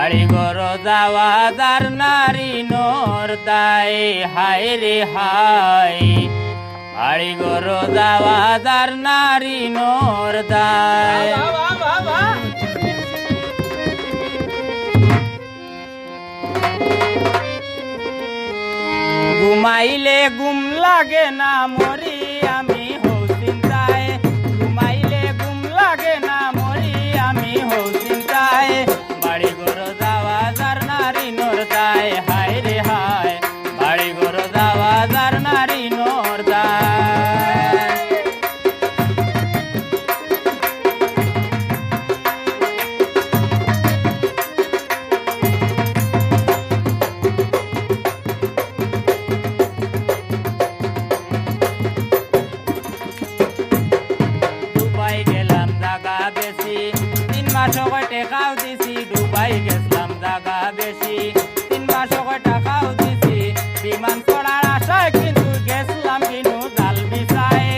বাড়ি ঘর যাওয়া যার নারী নোর দায় হায় রে হায় বাড়ি ঘর যাওয়া যার নারী নোর দায় ঘুমাইলে ঘুম লাগে না মরি আমি হৌ চিন্তায় ঘুমাইলে ঘুম লাগে না মরি আমি হৌ চিন্তায় বাড়ি ঘর যাওয়া যার নারী নোর দায় হায় রে হায় বাড়ি ঘর যাওয়া যার নারী নোর দায় টাকাও দিছি দুবাই গেছিলাম জায়গা বেশি 3 মাস টাকাও দিছি বিমান চড়ার আশায় কিন্তু গেছিলাম কিনু জাল বিছায়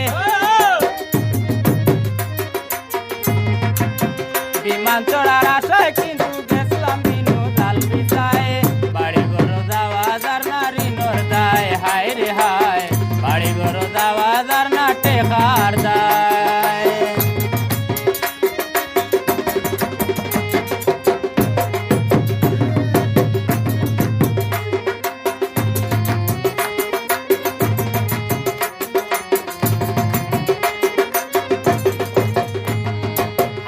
বিমান চড়ার আশায় কিন্তু গেছিলাম কিনু জাল বিছায় বাড়ি ঘর যাওয়া যার নারী নোর দায় হায় রে হায় বাড়ি ঘর যাওয়া যার না টেকার দায়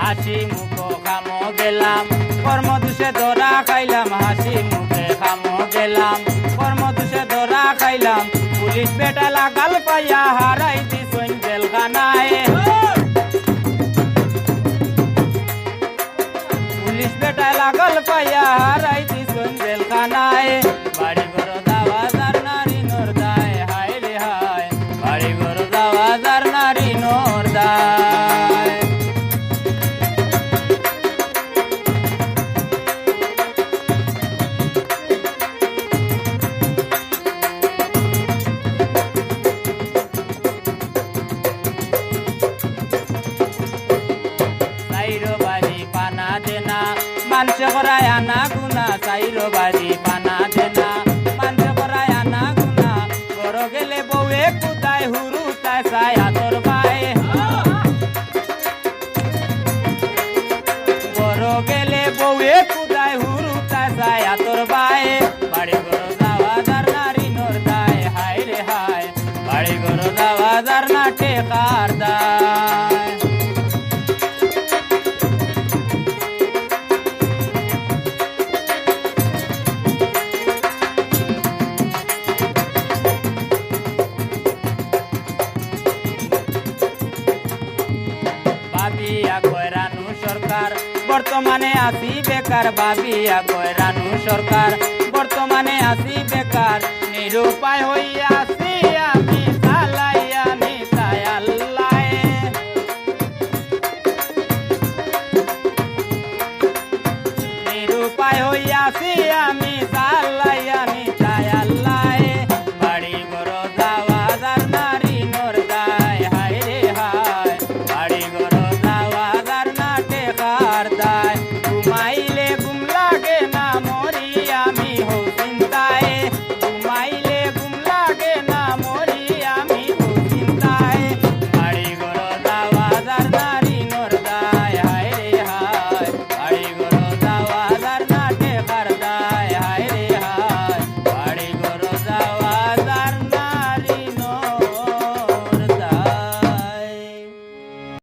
হাসি মুখো খামো গেলাম কর্ম দুষে ধরা খাইলাম হাসি মুখে খামো গেলাম কর্ম দুষে ধরা খাইলাম পুলিশ বেটা লাগাল পাইয়া হারাই দিছইন জেলখানায় পুলিশ বেটা লাগাল পাইয়া হারাই দিছইন জেলখানায় বাড়ি ঘর যাওয়া যার নারী নোর দায় হায় রে হায় বাড়ি ঘর যাওয়া যার নারী নোর দায় মানসে করায় আনা গুনা চাইরো বাড়ি পানা দেনা মানসে করায় আনা গুনা বড় গেলে বউয়ে কুদায় হুরু তাই চাই হাতর পায় বড় গেলে বউয়ে কুদায় হুরু তাই চাই হাতর পায় বাড়ি ঘর যাওয়া যার নারী নোর দায় হায় রে হায় বাড়ি ঘর যাওয়া যার না টেকার দায় বাবিয়া কয় রানু সরকার বর্তমানে আছি বেকার বাবিয়া কয় রানু সরকার বর্তমানে আছি বেকার নিরুপায় হইয়া আছি আমি চালাইয়া নিতাই আল্লাহ নিরুপায় হইয়া আছি আমি